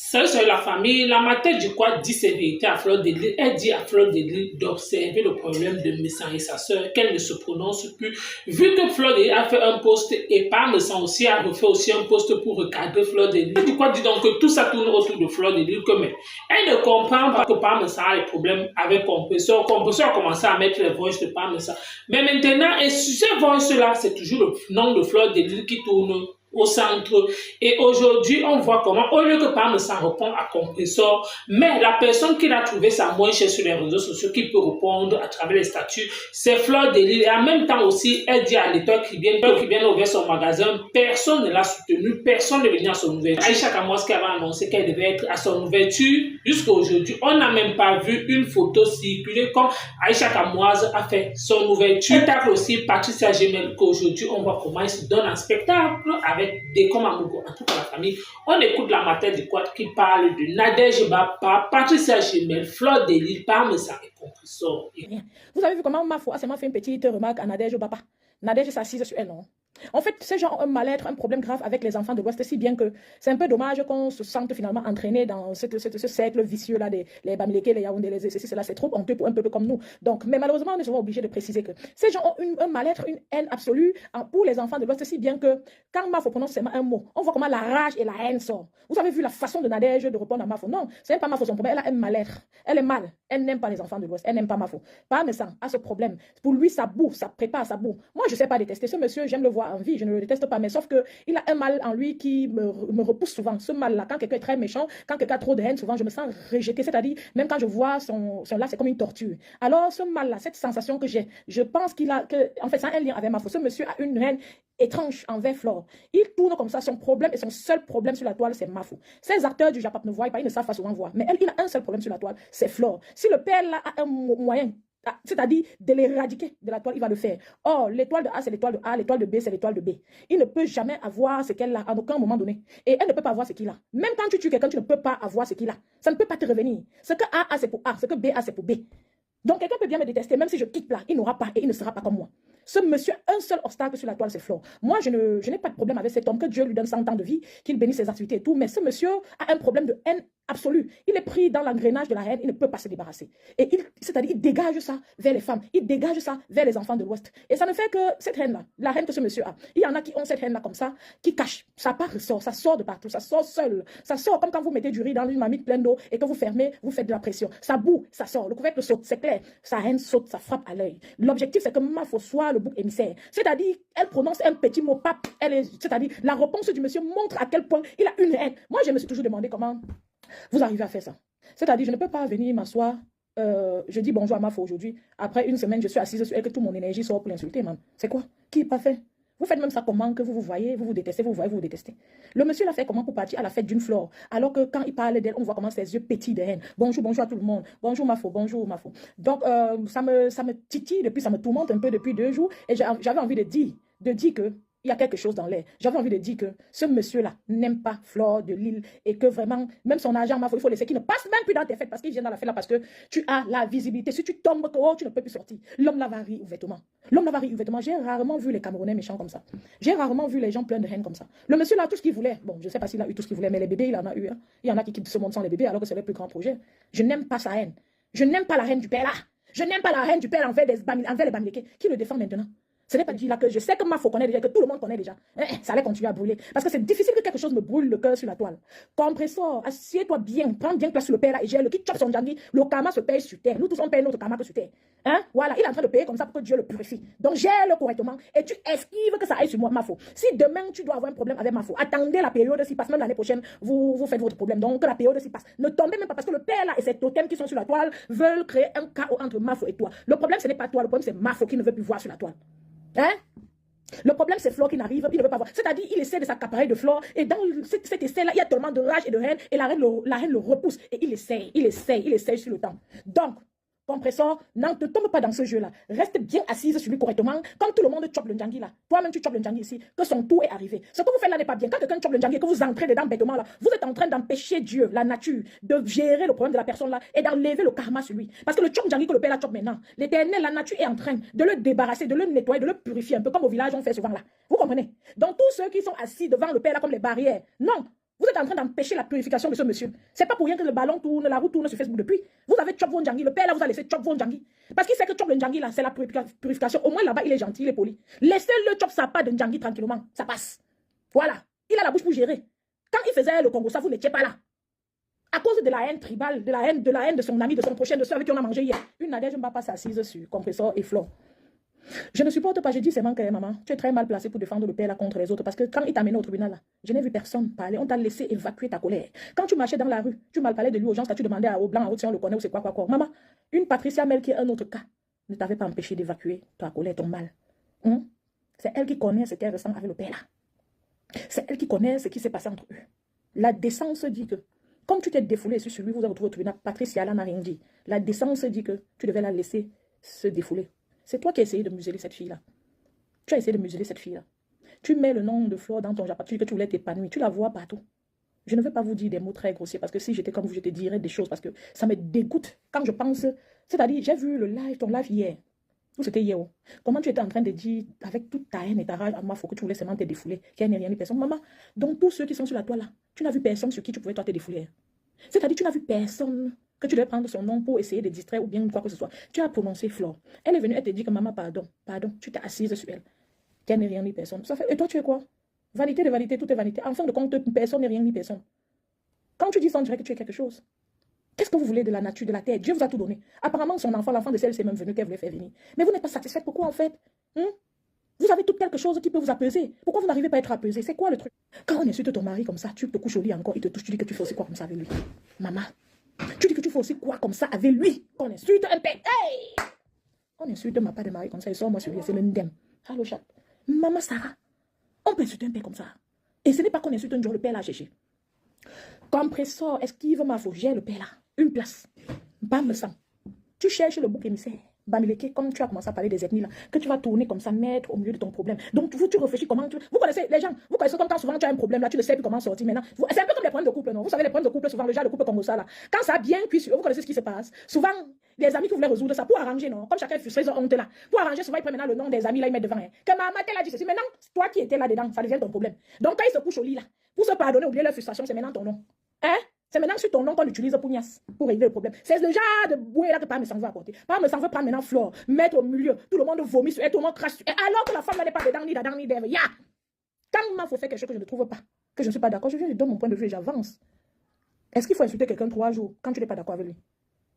Ça, c'est la famille. La matin du quoi dit ses vérités à Fleur de Lys. Elle dit à Fleur de Lys d'observer le problème de Messan et sa sœur, qu'elle ne se prononce plus. Vu que Fleur de Lys a fait un post et par Messan aussi a refait aussi un post pour recadrer Fleur de Lys. Du quoi dit donc que tout ça tourne autour de Fleur de Lys que mais elle ne comprend pas que par Messan a des problèmes avec Compresseur. Compresseur a commencé à mettre les voices de par Messan. Mais maintenant, et sur ces voices-là, c'est toujours le nom de Fleur de Lys qui tourne au centre. Et aujourd'hui, on voit comment, au lieu que Pam s'en répond à Compressor, mais la personne qui l'a trouvé sa moins chère sur les réseaux sociaux, qui peut répondre à travers les statuts, c'est Fleur de Lys. Et en même temps aussi, elle dit à l'éditeur qui vient ouvrir son magasin, personne ne l'a soutenu, personne n'est venu à son ouverture. Aïcha Kamoas qui avait annoncé qu'elle devait être à son ouverture, jusqu'à aujourd'hui, on n'a même pas vu une photo circuler comme Aïcha Kamoas a fait son ouverture. Elle tacle aussi Patricia Gemel, qu'aujourd'hui, on voit comment il se donne un spectacle avec des comme Amogo, en tout cas la famille. On écoute la matin du quad qui parle de Nadège Bapa, Patricia Gemel, Fleur de Lys, Parmesan et Compressor. Vous avez vu comment ma foi, m'a fait une petite remarque à Nadège Bapa. Nadège s'assise sur elle, non? En fait, ces gens ont un mal-être, un problème grave avec les enfants de l'Ouest, si bien que c'est un peu dommage qu'on se sente finalement entraîné dans ce cercle vicieux-là des les Bamileke, les Yaoundé, les ceci, cela. C'est trop honteux pour un peuple comme nous. Donc, mais malheureusement, nous sommes obligés de préciser que ces gens ont un mal-être, une haine absolue pour les enfants de l'Ouest, si bien que quand Mafo prononce seulement un mot, on voit comment la rage et la haine sortent. Vous avez vu la façon de Nadège de répondre à Mafo? Non, c'est pas Mafo son problème, elle a un mal-être. Elle est mal. Elle n'aime pas les enfants de l'Ouest, elle n'aime pas Mafo. Pas Messan a ce problème. Pour lui, ça boue, ça prépare, ça boue. Moi, je ne sais pas détester ce monsieur, j'aime le voir en vie, je ne le déteste pas, mais sauf qu'il a un mal en lui qui me repousse souvent. Ce mal-là, quand quelqu'un est très méchant, quand quelqu'un a trop de haine, souvent je me sens rejetée. C'est-à-dire, même quand je vois son là, c'est comme une torture. Alors, ce mal-là, cette sensation que j'ai, je pense en fait, ça a un lien avec Mafo. Ce monsieur a une haine étrange envers Flore. Il tourne comme ça, son problème et son seul problème sur la toile, c'est Mafo. Ces acteurs du Japap ne voient pas, ils ne savent pas souvent voir. Mais elle, il a un seul problème sur la toile, c'est Flore. Si le père là a un moyen, c'est-à-dire de l'éradiquer de la toile, il va le faire. Or, l'étoile de A, c'est l'étoile de A, l'étoile de B, c'est l'étoile de B. Il ne peut jamais avoir ce qu'elle a à aucun moment donné. Et elle ne peut pas avoir ce qu'il a. Même quand tu tues quelqu'un, tu ne peux pas avoir ce qu'il a. Ça ne peut pas te revenir. Ce que A a, c'est pour A. Ce que B a, c'est pour B. Donc, quelqu'un peut bien me détester, même si je quitte là, il n'aura pas et il ne sera pas comme moi. Ce monsieur, un seul obstacle sur la toile, c'est Flore. Moi, je n'ai pas de problème avec cet homme, que Dieu lui donne 100 ans de vie, qu'il bénisse ses activités et tout, mais ce monsieur a un problème de haine absolue. Il est pris dans l'engrenage de la haine, il ne peut pas se débarrasser. Et c'est-à-dire, il dégage ça vers les femmes, il dégage ça vers les enfants de l'Ouest. Et ça ne fait que cette haine-là, la haine que ce monsieur a. Il y en a qui ont cette haine-là comme ça, qui cachent. Ça part, ressort, ça sort de partout, ça sort seul. Ça sort comme quand vous mettez du riz dans une marmite pleine d'eau et que vous fermez, vous faites de la pression. Ça boue, ça sort. Le couvercle saute, c'est clair. Sa haine saute, ça frappe à l'œil. L'objectif, c'est que Mafo soit le bouc émissaire. C'est-à-dire, elle prononce un petit mot, pape. C'est-à-dire, la réponse du monsieur montre à quel point il a une haine. Moi, je me suis toujours demandé comment vous arrivez à faire ça. C'est-à-dire, je ne peux pas venir m'asseoir, je dis bonjour à Mafo aujourd'hui. Après une semaine, je suis assise sur elle, que toute mon énergie sort pour l'insulter, man. C'est quoi? Qui n'est pas fait? Vous faites même ça comment que vous vous voyez, vous vous détestez, vous vous voyez, vous vous détestez. Le monsieur l'a fait comment pour partir à la fête d'une flore, alors que quand il parle d'elle, on voit comment ses yeux pétillent de haine. Bonjour, bonjour à tout le monde. Bonjour Mafo, bonjour Mafo. Donc, ça me titille depuis, ça me tourmente un peu depuis 2 jours. Et j'avais envie de dire que il y a quelque chose dans l'air. J'avais envie de dire que ce monsieur-là n'aime pas Fleur de Lys et que vraiment, même son argent, il faut laisser qu'il ne passe même plus dans tes fêtes parce qu'il vient dans la fête là parce que tu as la visibilité. Si tu tombes, oh, tu ne peux plus sortir. L'homme là va rire ouvertement. L'homme là va rire ouvertement. J'ai rarement vu les Camerounais méchants comme ça. J'ai rarement vu les gens pleins de haine comme ça. Le monsieur là, tout ce qu'il voulait, bon, je ne sais pas s'il a eu tout ce qu'il voulait, mais les bébés, il en a eu. Hein. Il y en a qui se montrent sans les bébés alors que c'est le plus grand projet. Je n'aime pas sa haine. Je n'aime pas la haine du père là. Je n'aime pas la haine du père envers les Bamileke. Qui le défend maintenant? Ce n'est pas dit là que je sais que Mafo connaît déjà, que tout le monde connaît déjà. Ça allait continuer à brûler. Parce que c'est difficile que quelque chose me brûle le cœur sur la toile. Compressor, assieds-toi bien, prends bien place sur le père là et gère le qui chope son djangui. Le karma se paye sur terre. Nous tous on paye notre karma que sur terre. Hein? Voilà, il est en train de payer comme ça pour que Dieu le purifie. Donc gère-le correctement et tu esquives que ça aille sur moi, Mafo. Si demain tu dois avoir un problème avec Mafo, attendez la période s'y passe, même l'année prochaine, vous faites votre problème. Donc que la période s'y passe. Ne tombez même pas parce que le père là et ses totems qui sont sur la toile veulent créer un chaos entre Mafo et toi. Le problème ce n'est pas toi, le problème c'est Mafo qui ne veut plus voir sur la toile. Hein? Le problème, c'est Flore qui n'arrive, il ne veut pas voir. C'est-à-dire, il essaie de s'accaparer de Flore, et dans cet essai-là, il y a tellement de rage et de haine, et la haine le repousse, et il essaye sur le temps. Donc, Compressor, ne tombe pas dans ce jeu-là. Reste bien assise sur lui correctement. Quand tout le monde chope le Ndjangi là, toi-même tu chopes le Ndjangi ici, que son tour est arrivé. Ce que vous faites là n'est pas bien. Quand quelqu'un chope le Ndjangi et que vous entrez dedans bêtement là, vous êtes en train d'empêcher Dieu, la nature, de gérer le problème de la personne là et d'enlever le karma sur lui. Parce que le chop Ndjangi que le père la chope maintenant, l'éternel, la nature est en train de le débarrasser, de le nettoyer, de le purifier un peu comme au village on fait souvent là. Vous comprenez? Donc tous ceux qui sont assis devant le père là comme les barrières, non. Vous êtes en train d'empêcher la purification de ce monsieur. C'est pas pour rien que le ballon tourne, la roue tourne sur Facebook depuis. Vous avez Chop Wonjangi, le père là vous a laissé Chop Wonjangi. Parce qu'il sait que Chop le Njangi là, c'est la purification. Au moins là-bas, il est gentil, il est poli. Laissez-le Chop sa part de Njangi tranquillement, ça passe. Voilà, il a la bouche pour gérer. Quand il faisait le Congo, ça vous n'étiez pas là. À cause de la haine tribale, de la haine de son ami, de son prochain, de ceux avec qui on a mangé hier. Une Nadège Mbapa s'assise sur compresseur et flore. Je ne supporte pas, je dis c'est manqué, maman. Tu es très mal placé pour défendre le père là contre les autres. Parce que quand il t'a amené au tribunal, là, je n'ai vu personne parler. On t'a laissé évacuer ta colère. Quand tu marchais dans la rue, tu mal parlais de lui aux gens, tu demandais aux blancs, si on le connaît ou c'est quoi. Maman, une Patricia Mel qui est un autre cas, ne t'avait pas empêché d'évacuer ta colère, ton mal. C'est elle qui connaît ce qu'elle ressent avec le père là. C'est elle qui connaît ce qui s'est passé entre eux. La décence dit que, comme tu t'es défoulé sur lui, vous avez retrouvé au tribunal, Patricia là n'a rien dit. La décence dit que tu devais la laisser se défouler. C'est toi qui as essayé de museler cette fille-là. Tu as essayé de museler cette fille-là. Tu mets le nom de Flore dans ton Japa, tu dis que tu voulais t'épanouir. Tu la vois partout. Je ne veux pas vous dire des mots très grossiers parce que si j'étais comme vous, je te dirais des choses parce que ça me dégoûte quand je pense. C'est-à-dire, j'ai vu ton live hier. Ou c'était hier. Comment tu étais en train de dire avec toute ta haine et ta rage à moi, il faut que tu voulais seulement te défouler, qu'il n'y ait rien ni personne. Maman, donc tous ceux qui sont sur la toile là, tu n'as vu personne sur qui tu pouvais toi te défouler. C'est-à-dire, tu n'as vu personne que tu devais prendre son nom pour essayer de distraire ou bien quoi que ce soit. Tu as prononcé Flore. Elle est venue, elle te dit que maman, pardon, tu t'es assise sur elle. Qu'elle n'est rien ni personne. Ça fait, et toi, tu es quoi? Vanité de vanité, tout est vanité. En fin de compte, personne n'est rien ni personne. Quand tu dis ça, on dirait que tu es quelque chose. Qu'est-ce que vous voulez de la nature, de la terre? Dieu vous a tout donné. Apparemment, son enfant, l'enfant de celle, c'est même venu qu'elle voulait faire venir. Mais vous n'êtes pas satisfaite. Pourquoi en fait? Vous avez tout quelque chose qui peut vous apaiser. Pourquoi vous n'arrivez pas à être apaisé? C'est quoi le truc? Quand on insulte ton mari comme ça, tu te couches au lit encore, il te touche, tu dis que tu fais aussi quoi comme ça avec lui? Maman, tu dis que tu fais aussi quoi comme ça avec lui? Qu'on insulte un père. Hey! On insulte ma part de mari comme ça, il sort moi sur lui, c'est le ndem. Allô chat. Maman Sarah, on peut insulter un père comme ça. Et ce n'est pas qu'on insulte un jour, le père l'a cherché. Compresseur, esquive ma faux, j'ai le père là. Une place. Bam sang. Tu cherches le bouc émissaire. Bamileke, comme tu as commencé à parler des ethnies là, que tu vas tourner comme ça, mettre au milieu de ton problème. Donc, tu réfléchis comment tu... Vous connaissez les gens, vous connaissez comme quand souvent tu as un problème là, tu ne sais plus comment sortir maintenant. C'est un peu comme les problèmes de couple, non? Vous savez, les problèmes de couple, souvent, le genre de couple comme ça là. Quand ça a bien cuit sur eux, vous connaissez ce qui se passe. Souvent, des amis qui voulaient résoudre ça pour arranger, non? Comme chacun fait ses honte là. Pour arranger, souvent, ils prennent maintenant le nom des amis là, ils mettent devant. Hein. Que maman, elle a dit ceci. Maintenant, toi qui étais là-dedans, ça devient ton problème. Donc, quand ils se couchent au lit là, pour se pardonner, oublier leur frustration, c'est maintenant ton nom. Hein? C'est maintenant sur ton nom qu'on utilise pour régler le problème. C'est le genre de bouée là que Pam s'en veut apporter. Pam s'en veut prendre maintenant Flore, mettre au milieu. Tout le monde vomit sur elle, tout le monde crache sur elle. Alors que la femme n'est pas dedans, ni d'Adam, ni d'Ève. Ya! Quand il faut faire quelque chose que je ne trouve pas, que je ne suis pas d'accord, je viens de donner mon point de vue et j'avance. Est-ce qu'il faut insulter quelqu'un 3 jours quand tu n'es pas d'accord avec lui?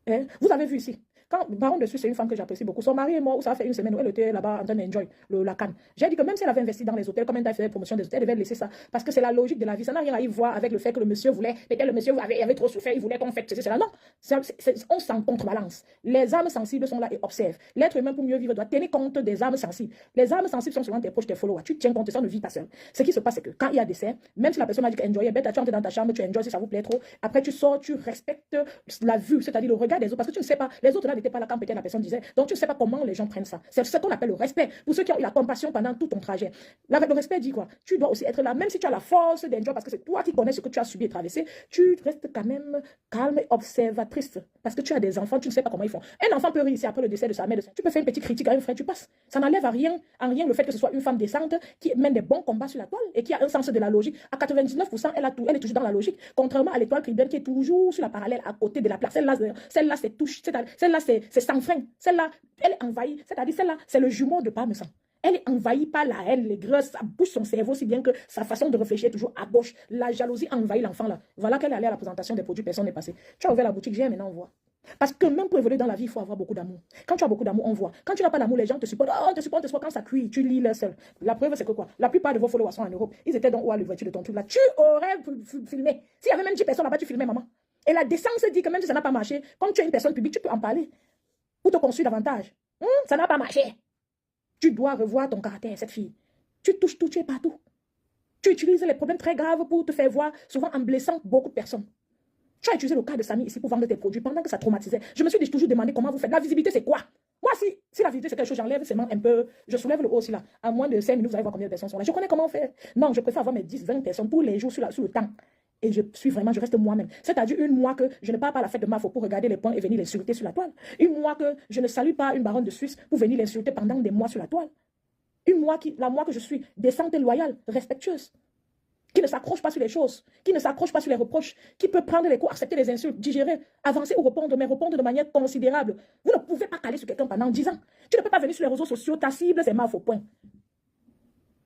Hein? Vous avez vu ici. Quand Baron Dessus, c'est une femme que j'apprécie beaucoup. Son mari est mort, ça fait une semaine où elle était là-bas en train d'enjoy la canne. J'ai dit que même si elle avait investi dans les hôtels, comme elle faisait promotion des hôtels, elle devait laisser ça. Parce que c'est la logique de la vie. Ça n'a rien à y voir avec le fait que le monsieur voulait, peut-être le monsieur avait trop souffert, il voulait qu'on fasse ceci, cela. Non, on s'en contrebalance. Les âmes sensibles sont là et observent. L'être humain, pour mieux vivre, doit tenir compte des âmes sensibles. Les âmes sensibles sont souvent tes proches, tes followers. Tu tiens compte de ça, ne vis pas seul. Ce qui se passe, c'est que quand il y a décès, même si la personne a dit qu'enjoy, tu entres dans ta chambre, tu enjoy si ça vous plaît trop. Après, tu sors, tu respectes la vue, c'est-à-dire le regard des autres. Parce que tu ne sais pas, les autres là n'étaient pas là quand peut-être la personne disait. Donc, tu ne sais pas comment les gens prennent ça. C'est ce qu'on appelle le respect. Pour ceux qui ont eu la compassion pendant tout ton trajet. Le respect dit quoi? Tu dois aussi être là, même si tu as la force d'enjoy, parce que c'est toi qui connais ce que tu as subi et traversé, tu restes quand même calme et observatrice. Parce que tu as des enfants, tu ne sais pas comment ils font. Un enfant peut réussir après le décès de sa mère. Tu peux faire une petite critique à un frère, tu passes. Ça n'enlève en rien le fait que ce soit une femme décente qui mène des bons combats sur la toile et qui a un sens de la logique. À 99%, elle est toujours dans la logique. Contrairement à l'étoile Cribel qui est toujours sur la parallèle à côté de la place. Celle-là, c'est touche. Celle-là, c'est sans frein. Celle-là, elle est envahie. C'est-à-dire, celle-là, c'est le jumeau de Parmesan. Elle est envahie par la haine, les grosses, ça bouge son cerveau, si bien que sa façon de réfléchir est toujours à gauche. La jalousie envahit l'enfant là. Voilà qu'elle est allée à la présentation des produits, personne n'est passé. Tu as ouvert la boutique, j'ai maintenant on voit. Parce que même pour évoluer dans la vie, il faut avoir beaucoup d'amour. Quand tu as beaucoup d'amour, on voit. Quand tu n'as pas d'amour, les gens te supportent. Oh, on te supporte quand ça cuit, tu lis leur seul. La preuve, c'est que quoi? La plupart de vos followers sont en Europe. Ils étaient dans où à l'ouverture de ton truc là. Tu aurais filmé. S'il y avait même 10 personnes là-bas, tu filmais, maman. Et la décence dit que même si ça n'a pas marché, comme tu es une personne publique, tu peux en parler. Pour te construire davantage. Ça n'a pas marché. Tu dois revoir ton caractère, cette fille. Tu touches tout, tu es partout. Tu utilises les problèmes très graves pour te faire voir, souvent en blessant beaucoup de personnes. Tu as utilisé le cas de Samy ici pour vendre tes produits pendant que ça traumatisait. Je me suis toujours demandé comment vous faites. La visibilité, c'est quoi? Moi, si la visibilité, c'est quelque chose, j'enlève seulement un peu. Je soulève le haut aussi là. En moins de 5 minutes, vous allez voir combien de personnes sont là. Je connais comment faire. Non, je préfère avoir mes 10, 20 personnes tous les jours sur le temps. Et je reste moi-même. C'est-à-dire une mois que je ne pars pas à la fête de Mafo pour regarder les points et venir l'insulter sur la toile. Une mois que je ne salue pas une baronne de Suisse pour venir l'insulter pendant des mois sur la toile. La mois que je suis décente et loyale, respectueuse. qui ne s'accroche pas sur les choses, qui ne s'accroche pas sur les reproches, qui peut prendre les coups, accepter les insultes, digérer, avancer ou répondre, mais répondre de manière considérable. Vous ne pouvez pas caler sur quelqu'un pendant 10 ans. Tu ne peux pas venir sur les réseaux sociaux, ta cible, c'est Mafo, point.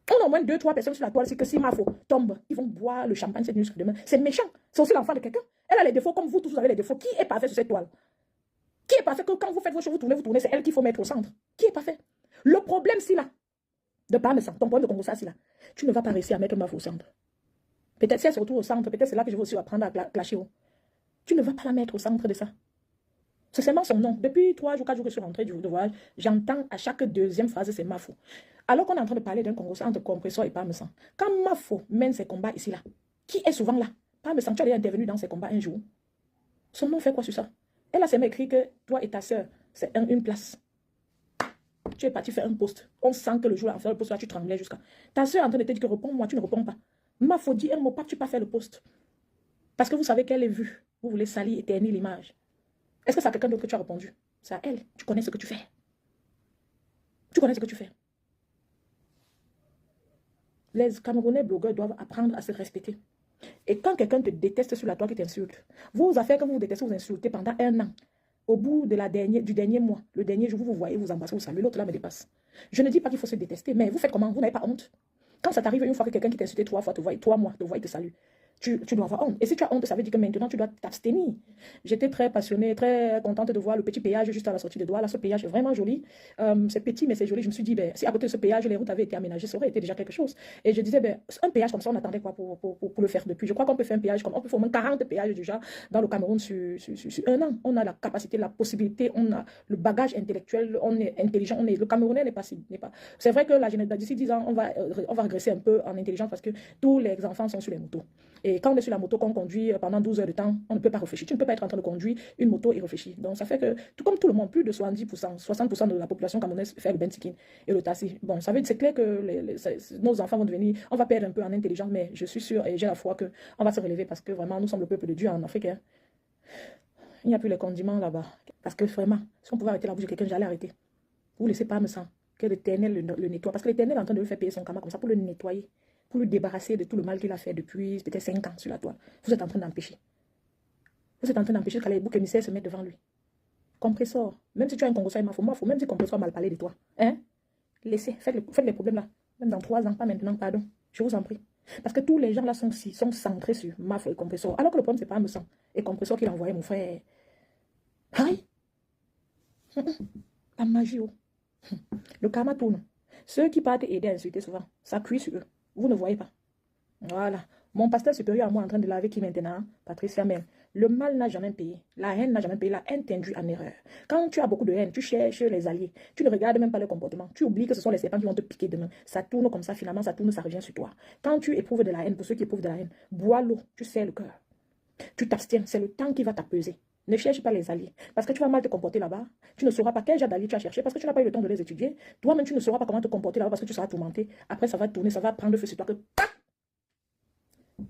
On a au moins 2-3 personnes sur la toile, c'est que si Mafo tombe, ils vont boire le champagne cette nuit jusqu'à demain. C'est méchant. C'est aussi l'enfant de quelqu'un. Elle a les défauts comme vous tous, vous avez les défauts. Qui est parfait sur cette toile? Qui est parfait que quand vous faites vos choses, vous tournez, c'est elle qu'il faut mettre au centre. Qui est parfait? Le problème, c'est là. De par ton problème de Congo, c'est là. Tu ne vas pas réussir à mettre Mafo au centre. Peut-être si elle se retrouve au centre, peut-être c'est là que je vais aussi apprendre à clasher. Tu ne vas pas la mettre au centre de ça. C'est seulement son nom. Depuis 3 jours, 4 jours que je suis rentrée du voyage, j'entends à chaque deuxième phrase, c'est Mafo. Alors qu'on est en train de parler d'un Congo entre compresseur et Parmesan. Quand Mafo mène ses combats ici, là, qui est souvent là? Parmesan, tu as intervenu dans ses combats un jour. Son nom fait quoi sur ça? Elle a seulement écrit que toi et ta soeur, c'est une place. Tu es parti faire un post. On sent que le jour où on fait le post, là, tu tremblais jusqu'à. Ta soeur est en train de te dire que réponds-moi, tu ne réponds pas. Mafo dit un mot, pas, tu n'as pas fait le post. Parce que vous savez qu'elle est vue. Vous voulez salir, éternir l'image. Est-ce que c'est à quelqu'un d'autre que tu as répondu? C'est à elle. Tu connais ce que tu fais. Tu connais ce que tu fais. Les Camerounais blogueurs doivent apprendre à se respecter. Et quand quelqu'un te déteste sur la toile qui t'insulte, vos affaires que vous détestez, vous insultez pendant 1 an, au bout de du dernier mois, le dernier jour, vous voyez, vous embrassez, vous saluez, l'autre là me dépasse. Je ne dis pas qu'il faut se détester, mais vous faites comment? Vous n'avez pas honte? Quand ça t'arrive une fois que quelqu'un qui t'a insulté 3 fois te voit, 3 mois, te voit et te salue, tu dois avoir honte. Et si tu as honte, ça veut dire que maintenant, tu dois t'abstenir. J'étais très passionnée, très contente de voir le petit péage juste à la sortie de Douala. Ce péage est vraiment joli. C'est petit, mais c'est joli. Je me suis dit, ben, si à côté de ce péage, les routes avaient été aménagées, ça aurait été déjà quelque chose. Et je disais, ben, un péage comme ça, on attendait quoi pour le faire depuis? Je crois qu'on peut faire un péage comme on peut faire au moins 40 péages déjà dans le Cameroun sur 1 an. On a la capacité, la possibilité, on a le bagage intellectuel, on est intelligent. Le Camerounais n'est pas. C'est vrai que la génération d'ici 10 ans, on va régresser un peu en intelligence parce que tous les enfants sont sur les motos. Et quand on est sur la moto, qu'on conduit pendant 12 heures de temps, on ne peut pas réfléchir. Tu ne peux pas être en train de conduire une moto et réfléchir. Donc ça fait que, tout comme tout le monde, plus de 70%, 60% de la population camerounaise fait le benzikin et le taxi. Bon, ça veut dire, c'est clair que nos enfants vont devenir, on va perdre un peu en intelligence, mais je suis sûre et j'ai la foi qu'on va se relever parce que vraiment, nous sommes le peuple de Dieu en Afrique. Hein. Il n'y a plus les condiments là-bas. Parce que vraiment, si on pouvait arrêter la bouche de quelqu'un, j'allais arrêter. Vous laissez pas me sentir que l'Éternel le nettoie. Parce que l'Éternel est en train de lui faire payer son karma comme ça pour le nettoyer. Pour le débarrasser de tout le mal qu'il a fait depuis peut-être 5 ans sur la toile. Vous êtes en train d'empêcher. Vous êtes en train d'empêcher que les boucs émissaires se mettent devant lui. Compresseur. Même si tu as un Congossais, même si compresseur mal parlé de toi. Hein? Laissez, faites les problèmes là. Même dans 3 ans, pas maintenant, pardon. Je vous en prie. Parce que tous les gens là sont centrés sur Mafo et compresseur. Alors que le problème, c'est pas me sang. Et compresseur qu'il a envoyé, mon frère. Aïe! La magie, oh. Le karma tourne. Ceux qui partent aider à insulter souvent, ça cuit sur eux. Vous ne voyez pas. Voilà. Mon pasteur supérieur à moi en train de laver qui maintenant? Patricia Mel. Le mal n'a jamais payé. La haine n'a jamais payé. La haine t'induit en erreur. Quand tu as beaucoup de haine, tu cherches les alliés. Tu ne regardes même pas le comportement. Tu oublies que ce sont les serpents qui vont te piquer demain. Ça tourne comme ça, finalement, ça tourne, ça revient sur toi. Quand tu éprouves de la haine, pour ceux qui éprouvent de la haine, bois l'eau, tu serres le cœur. Tu t'abstiens. C'est le temps qui va t'apaiser. Ne cherche pas les alliés. Parce que tu vas mal te comporter là-bas. Tu ne sauras pas quel genre d'alliés tu as cherché parce que tu n'as pas eu le temps de les étudier. Toi-même, tu ne sauras pas comment te comporter là-bas parce que tu seras tourmenté. Après, ça va tourner, ça va prendre le feu sur toi.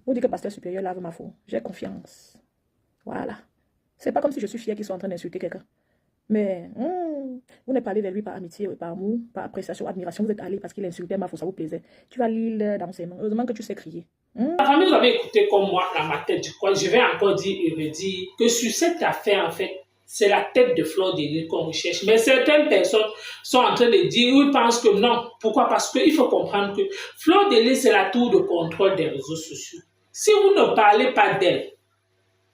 Vous dites que pasteur supérieur lave ma foi. J'ai confiance. Voilà. C'est pas comme si je suis fière qu'ils soient en train d'insulter quelqu'un. Mais vous n'êtes pas allé vers lui par amitié, par amour, par appréciation, admiration. Vous êtes allé parce qu'il insultait ma foi, ça vous plaisait. Tu vas lire dans ses mains. Heureusement que tu sais crier. La famille, vous avez écouté comme moi dans ma tête du coin. Je vais encore dire et redire que sur cette affaire, en fait, c'est la tête de Fleur de Lys qu'on recherche. Mais certaines personnes sont en train de dire, ils pensent que non. Pourquoi? Parce qu'il faut comprendre que Fleur de Lys, c'est la tour de contrôle des réseaux sociaux. Si vous ne parlez pas d'elle,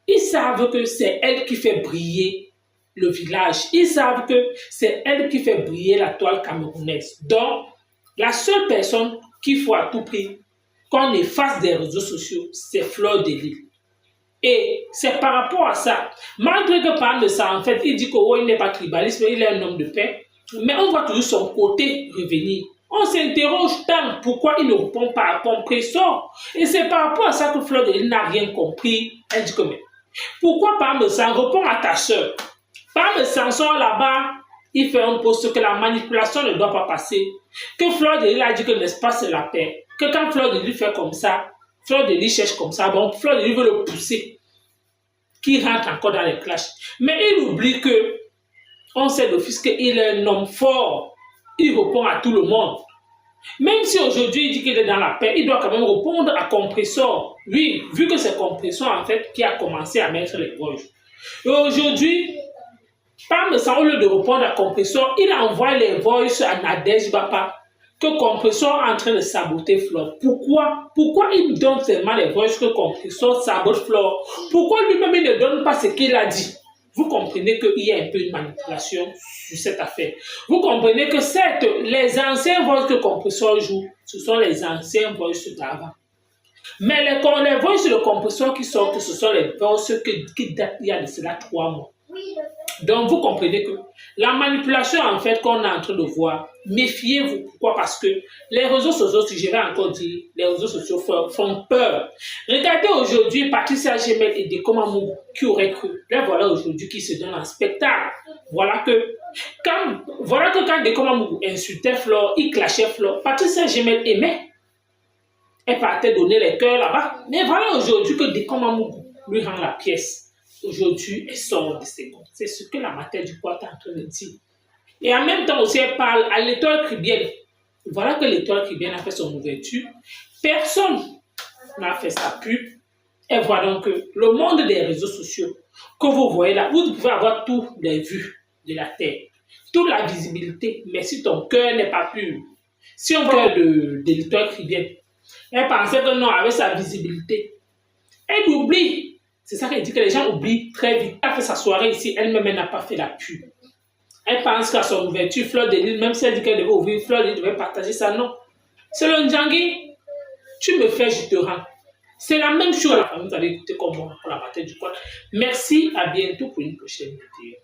ils savent que c'est elle qui fait briller le village. Ils savent que c'est elle qui fait briller la toile camerounaise. Donc, la seule personne qu'il faut à tout prix qu'on efface des réseaux sociaux, c'est Fleur de Lys. Et c'est par rapport à ça, malgré que par de ça, en fait, il dit qu'il n'est pas tribaliste, mais il est un homme de paix. Mais on voit toujours son côté revenir. On s'interroge tant pourquoi il ne répond pas à compresseur. Et c'est par rapport à ça que Fleur de Lys n'a rien compris. Elle dit que mais pourquoi Parmesan répond à ta soeur? Parmesan sort là-bas, il fait un poste que la manipulation ne doit pas passer. Que Fleur de Lys a dit que l'espace c'est la paix. Que quand Fleur de Lys fait comme ça, Fleur de Lys cherche comme ça, bon, Fleur de Lys veut le pousser, qui rentre encore dans les clashs. Mais il oublie que, on sait d'office qu'il est un homme fort, il répond à tout le monde. Même si aujourd'hui il dit qu'il est dans la paix, il doit quand même répondre à Compressor. Oui, vu que c'est Compressor en fait qui a commencé à mettre les voices. Et aujourd'hui, Parmesan, au lieu de répondre à Compressor, il envoie les voices à Nadège Bapa que Compressor est en train de saboter Flore. Pourquoi? Pourquoi il donne seulement les voices que Compressor sabote Flore? Pourquoi lui-même il ne donne pas ce qu'il a dit? Vous comprenez qu'il y a un peu une manipulation sur cette affaire. Vous comprenez que certes, les anciens voices que Compressor joue, ce sont les anciens voices d'avant. Mais les voices de Compressor qui sortent, ce sont les voices qui datent il y a de cela 3 mois. Donc, vous comprenez que la manipulation, en fait, qu'on est en train de voir, méfiez-vous. Pourquoi? Parce que les réseaux sociaux, si je vais encore dire, les réseaux sociaux font peur. Regardez aujourd'hui Patricia Gemel et Dekomamou qui auraient cru. Là, voilà aujourd'hui qui se donne en spectacle. Voilà que quand Dekomamou insultait Flore, il clashait Flore, Patricia Gemel aimait. Elle partait donner les cœurs là-bas. Mais voilà aujourd'hui que Dekomamou lui rend la pièce. Aujourd'hui, elle sort de ses comptes. C'est ce que la matière du poids est en train de dire. Et en même temps aussi, elle parle à l'Étoile Caribéenne. Voilà que l'Étoile Caribéenne a fait son ouverture. Personne n'a fait sa pub. Et voilà donc que le monde des réseaux sociaux que vous voyez là, vous pouvez avoir toutes les vues de la Terre, toute la visibilité. Mais si ton cœur n'est pas pur, si on parle de l'Étoile Caribéenne, elle pensait que non, avec sa visibilité, elle oublie. C'est ça qu'elle dit que les gens oublient très vite. Elle a fait sa soirée ici, elle-même, elle n'a pas fait la pub. Elle pense qu'à son ouverture, Fleur de Lille, même si elle dit qu'elle devait ouvrir, Fleur de Lille devait partager ça, non. C'est le Ndjangi. Tu me fais, je te rends. C'est la même chose. Vous allez écouter comme moi pour la bataille du coin. Merci, à bientôt pour une prochaine vidéo.